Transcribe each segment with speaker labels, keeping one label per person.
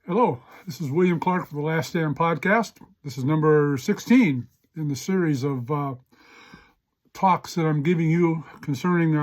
Speaker 1: Hello, this is William Clark for the Last Stand podcast. This is number 16 in the series of talks that I'm giving you concerning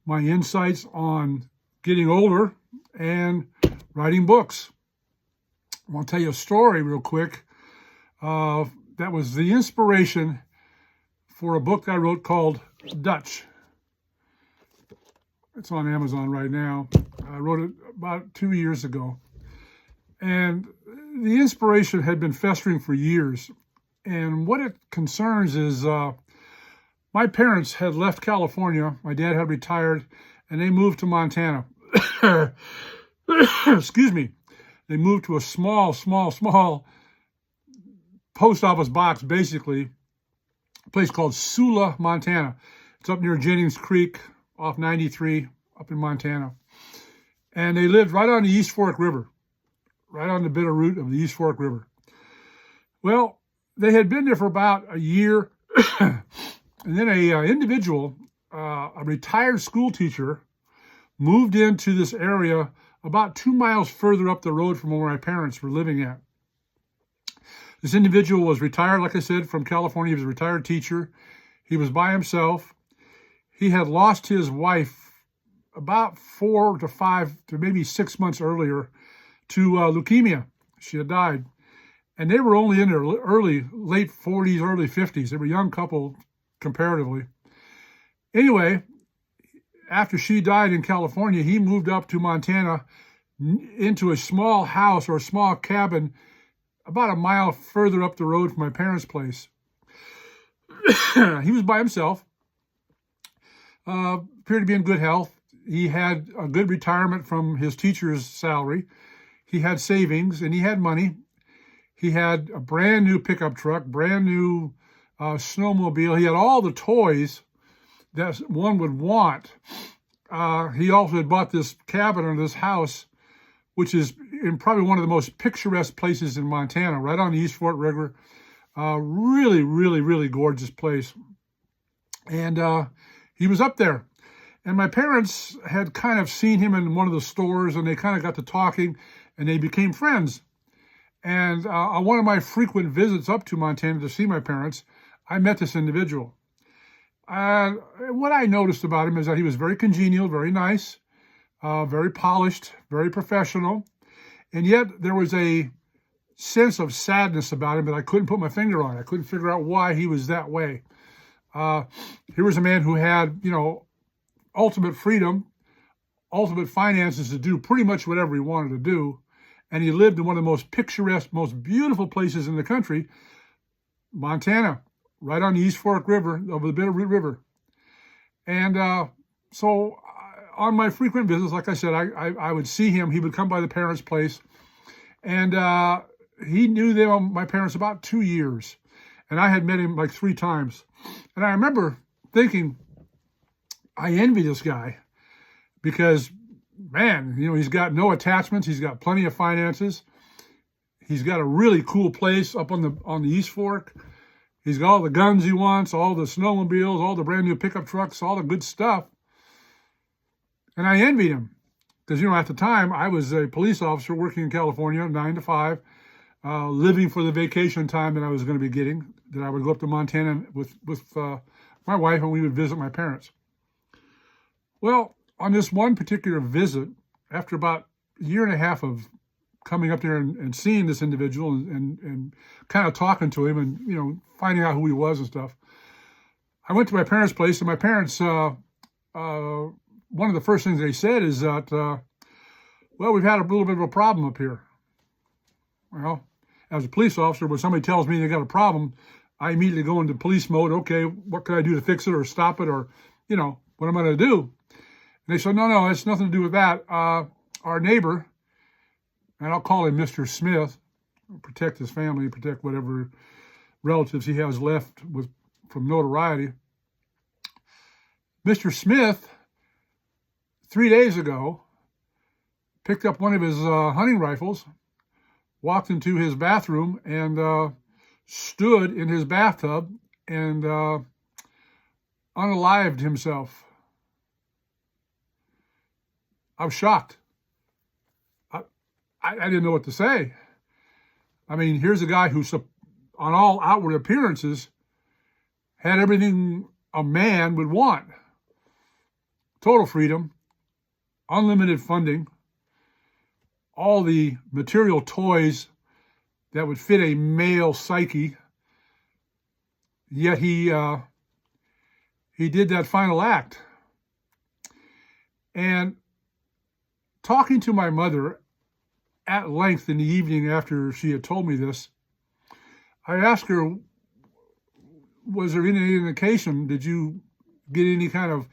Speaker 1: my insights on getting older and writing books. I want to tell you a story real quick. That was the inspiration for a book I wrote called Dutch. It's on Amazon right now. I wrote it about 2 years ago. And the inspiration had been festering for years. And what it concerns is my parents had left California. My dad had retired, and they moved to Montana. Excuse me. They moved to a small post office box, basically, a place called Sula, Montana. It's up near Jennings Creek off 93 up in Montana. And they lived right on the East Fork River, right on the bitter root of the East Fork River. Well, they had been there for about a year, and then a individual, a retired school teacher, moved into this area about 2 miles further up the road from where my parents were living at. This individual was retired, like I said, from California. He was a retired teacher. He was by himself. He had lost his wife about 4 to 5 to maybe 6 months earlier to leukemia. She had died. And they were only in their late 40s, early 50s. They were a young couple comparatively. Anyway, after she died in California, he moved up to Montana into a small house or a small cabin about a mile further up the road from my parents' place. He was by himself, appeared to be in good health. He had a good retirement from his teacher's salary. He had savings and he had money. He had a brand new pickup truck, brand new snowmobile. He had all the toys that one would want. He also had bought this cabin or this house, which is in probably one of the most picturesque places in Montana, right on the East Fork River. Really gorgeous place. And he was up there. And my parents had kind of seen him in one of the stores, and they kind of got to talking, and they became friends. And on one of my frequent visits up to Montana to see my parents, I met this individual. What I noticed about him is that he was very congenial, very nice, very polished, very professional. And yet there was a sense of sadness about him that I couldn't put my finger on. I couldn't figure out why he was that way. Here was a man who had, ultimate freedom, ultimate finances to do pretty much whatever he wanted to do. And he lived in one of the most picturesque, most beautiful places in the country, Montana, right on the East Fork River, over the Bitterroot River. And so on my frequent visits, like I said, I would see him. He would come by the parents' place. And he knew my parents about 2 years. And I had met him like 3 times. And I remember thinking, I envy this guy because, man, he's got no attachments. He's got plenty of finances. He's got a really cool place up on the East Fork. He's got all the guns he wants, all the snowmobiles, all the brand new pickup trucks, all the good stuff. And I envied him because, at the time I was a police officer working in California, 9 to 5, living for the vacation time that I was going to be getting, that I would go up to Montana with my wife and we would visit my parents. Well, on this one particular visit, after about a year and a half of coming up there and seeing this individual and kind of talking to him and, finding out who he was and stuff, I went to my parents' place, and my parents, one of the first things they said is that, we've had a little bit of a problem up here. Well, as a police officer, when somebody tells me they got a problem, I immediately go into police mode. Okay, what can I do to fix it or stop it or, what am I going to do? And they said, no, it's nothing to do with that. Our neighbor, and I'll call him Mr. Smith, protect his family, protect whatever relatives he has left from notoriety. Mr. Smith, 3 days ago, picked up one of his hunting rifles, walked into his bathroom, and stood in his bathtub and unalived himself. I was shocked. I didn't know what to say. I mean, here's a guy who's, on all outward appearances, had everything a man would want. Total freedom, unlimited funding, all the material toys that would fit a male psyche. Yet he did that final act. And talking to my mother at length in the evening after she had told me this, I asked her, was there any indication, did you get any kind of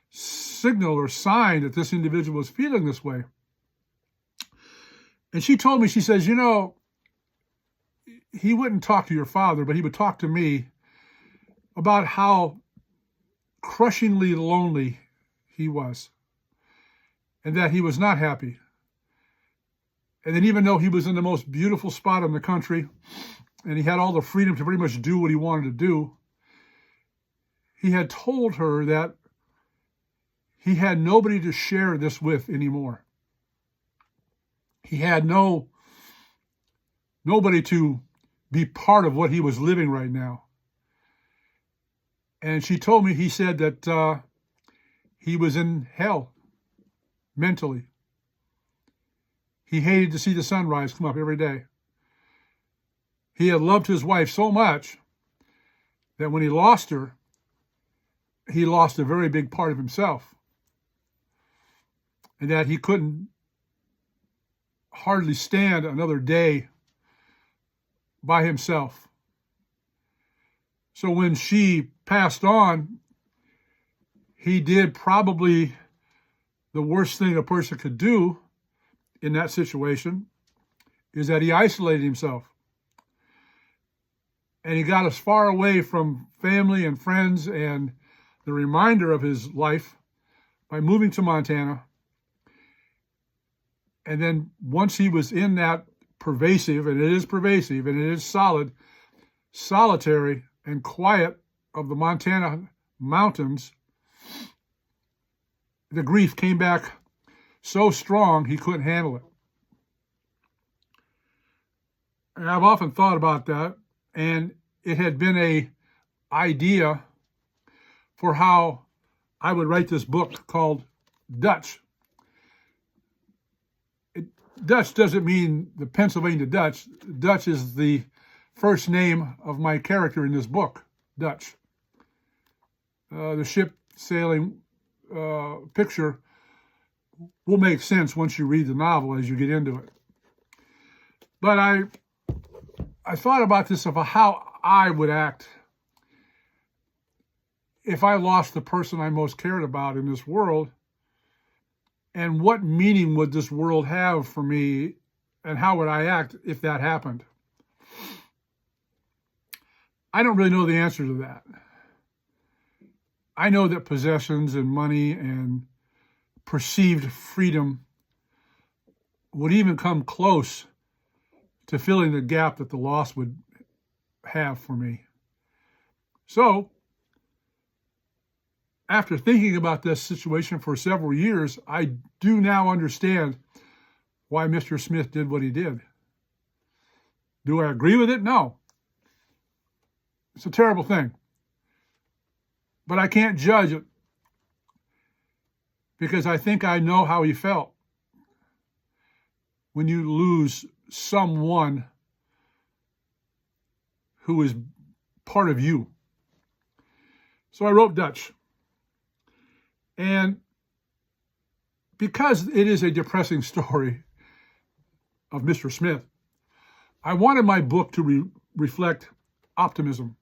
Speaker 1: signal or sign that this individual was feeling this way? And she told me, she says, you know, he wouldn't talk to your father, but he would talk to me about how crushingly lonely he was and that he was not happy. And that even though he was in the most beautiful spot in the country and he had all the freedom to pretty much do what he wanted to do, he had told her that he had nobody to share this with anymore. He had nobody to be part of what he was living right now. And she told me, he said that he was in hell mentally. He hated to see the sunrise come up every day. He had loved his wife so much that when he lost her, he lost a very big part of himself. And that he couldn't hardly stand another day by himself. So when she passed on, he did probably the worst thing a person could do in that situation, is that he isolated himself. And he got as far away from family and friends and the reminder of his life by moving to Montana. And then once he was in that pervasive, and it is pervasive, and it is solid, solitary and quiet of the Montana mountains, the grief came back so strong he couldn't handle it. And I've often thought about that, and it had been an idea for how I would write this book called Dutch. Dutch doesn't mean the Pennsylvania Dutch. Dutch is the first name of my character in this book, Dutch. The ship sailing picture will make sense once you read the novel as you get into it. But I thought about this, of how I would act if I lost the person I most cared about in this world, and what meaning would this world have for me, and how would I act if that happened? I don't really know the answer to that. I know that possessions and money and perceived freedom would even come close to filling the gap that the loss would have for me. So, after thinking about this situation for several years, I do now understand why Mr. Smith did what he did. Do I agree with it? No. It's a terrible thing. But I can't judge it, because I think I know how he felt when you lose someone who is part of you. So I wrote Dutch. And because it is a depressing story of Mr. Smith, I wanted my book to reflect optimism,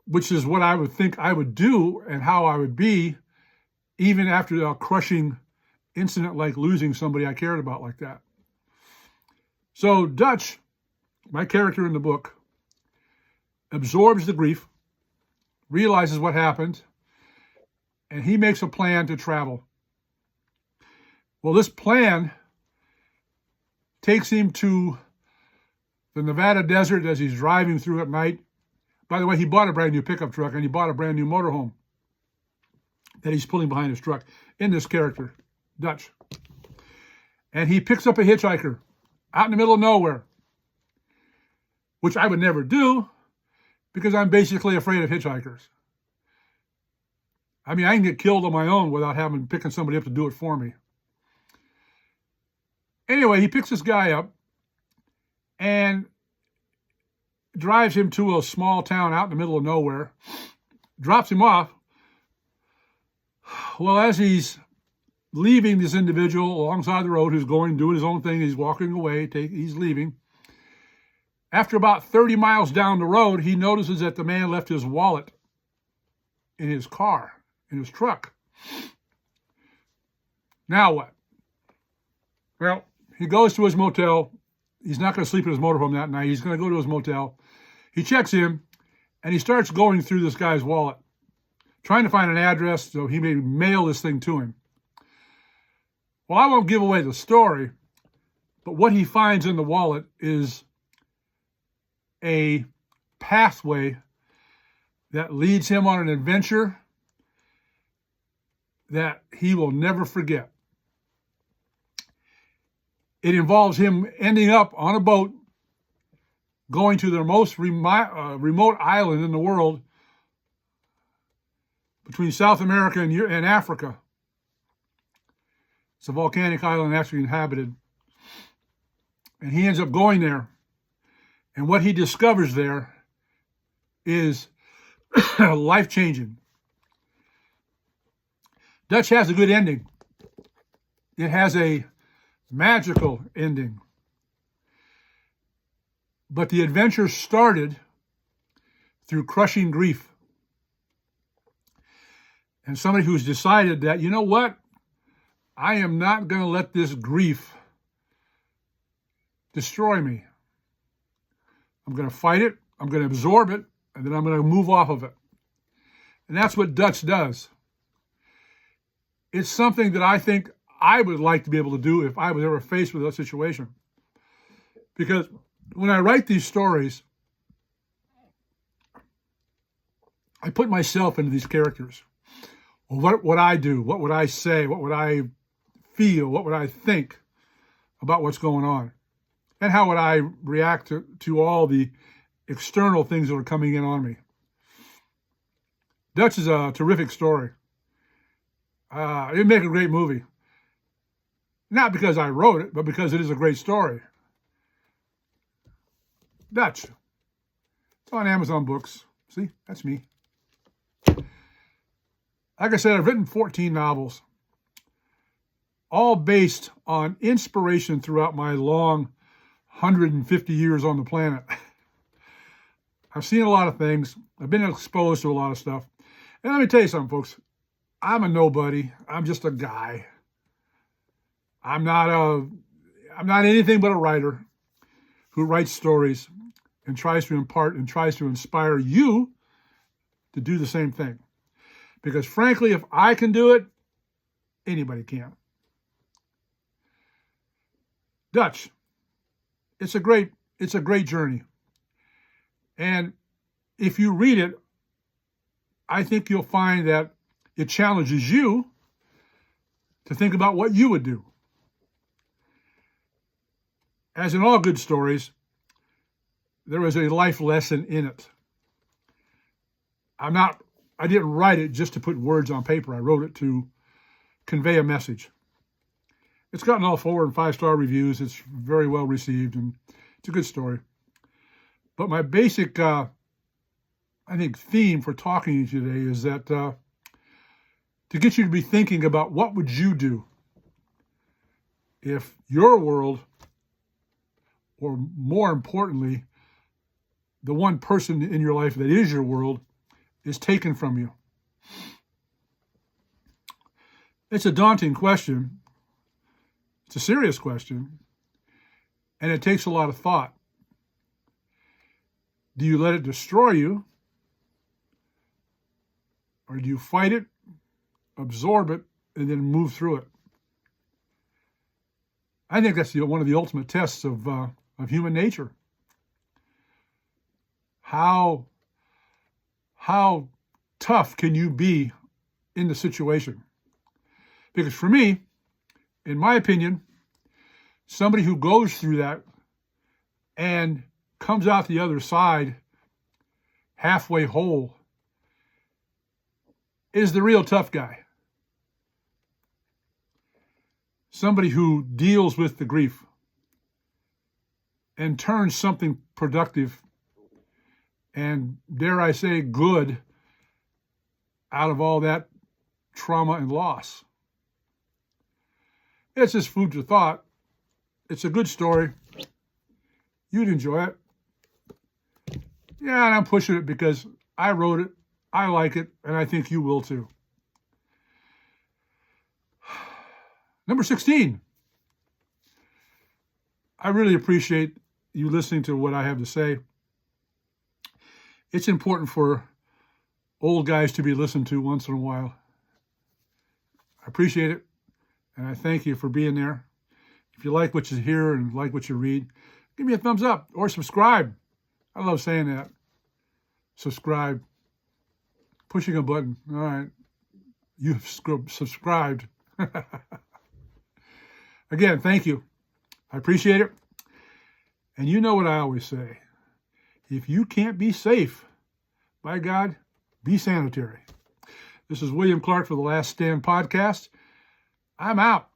Speaker 1: which is what I would think I would do and how I would be even after a crushing incident like losing somebody I cared about like that. So Dutch, my character in the book, absorbs the grief, realizes what happened, and he makes a plan to travel. Well, this plan takes him to the Nevada desert as he's driving through at night. By the way, he bought a brand new pickup truck, and he bought a brand new motorhome that he's pulling behind his truck in this character, Dutch. and he picks up a hitchhiker out in the middle of nowhere, which I would never do because I'm basically afraid of hitchhikers. I mean, I can get killed on my own without picking somebody up to do it for me. Anyway, he picks this guy up and drives him to a small town out in the middle of nowhere, drops him off. Well, as he's leaving this individual alongside the road who's doing his own thing, he's walking away, he's leaving. After about 30 miles down the road, he notices that the man left his wallet in his car, in his truck. Now what? Well, he goes to his motel. He's not going to sleep in his motorhome that night. He's going to go to his motel. He checks in, and he starts going through this guy's wallet, trying to find an address so he may mail this thing to him. Well, I won't give away the story, but what he finds in the wallet is a pathway that leads him on an adventure that he will never forget. It involves him ending up on a boat, going to the most remote island in the world between South America and Africa. It's a volcanic island actually inhabited. And he ends up going there. And what he discovers there is life-changing. Dutch has a good ending. It has a magical ending. But the adventure started through crushing grief. And somebody who's decided that, you know what? I am not going to let this grief destroy me. I'm going to fight it, I'm going to absorb it, and then I'm going to move off of it. And that's what Dutch does. It's something that I think I would like to be able to do if I was ever faced with that situation. Because when I write these stories, I put myself into these characters. Well, what would I do? What would I say? What would I feel? What would I think about what's going on? And how would I react to all the external things that are coming in on me? Dutch is a terrific story. It'd make a great movie. Not because I wrote it, but because it is a great story. Dutch. It's on Amazon Books. See, that's me. Like I said, I've written 14 novels, all based on inspiration throughout my long 150 years on the planet. I've seen a lot of things. I've been exposed to a lot of stuff. And let me tell you something, folks. I'm a nobody. I'm just a guy. I'm not anything but a writer who writes stories and tries to impart and tries to inspire you to do the same thing. Because frankly, if I can do it, anybody can. Dutch. It's a great journey. And if you read it, I think you'll find that it challenges you to think about what you would do. As in all good stories, there is a life lesson in it. I didn't write it just to put words on paper. I wrote it to convey a message. It's gotten all 4 and 5-star reviews. It's very well received, and it's a good story. But my basic, I think, theme for talking to you today is that to get you to be thinking about what would you do if your world, or more importantly, the one person in your life that is your world, is taken from you. It's a daunting question. It's a serious question. And it takes a lot of thought. Do you let it destroy you? Or do you fight it, absorb it, and then move through it? I think that's one of the ultimate tests of human nature. How tough can you be in the situation? Because for me, in my opinion, somebody who goes through that and comes out the other side halfway whole is the real tough guy. Somebody who deals with the grief and turns something productive and, dare I say, good out of all that trauma and loss. It's just food for thought. It's a good story. You'd enjoy it. Yeah, and I'm pushing it because I wrote it, I like it, and I think you will too. Number 16. I really appreciate you listening to what I have to say. It's important for old guys to be listened to once in a while. I appreciate it, and I thank you for being there. If you like what you hear and like what you read, give me a thumbs up or subscribe. I love saying that. Subscribe. Pushing a button. All right. You've subscribed. Again, thank you. I appreciate it. And you know what I always say. If you can't be safe, by God, be sanitary. This is William Clark for the Last Stand podcast. I'm out.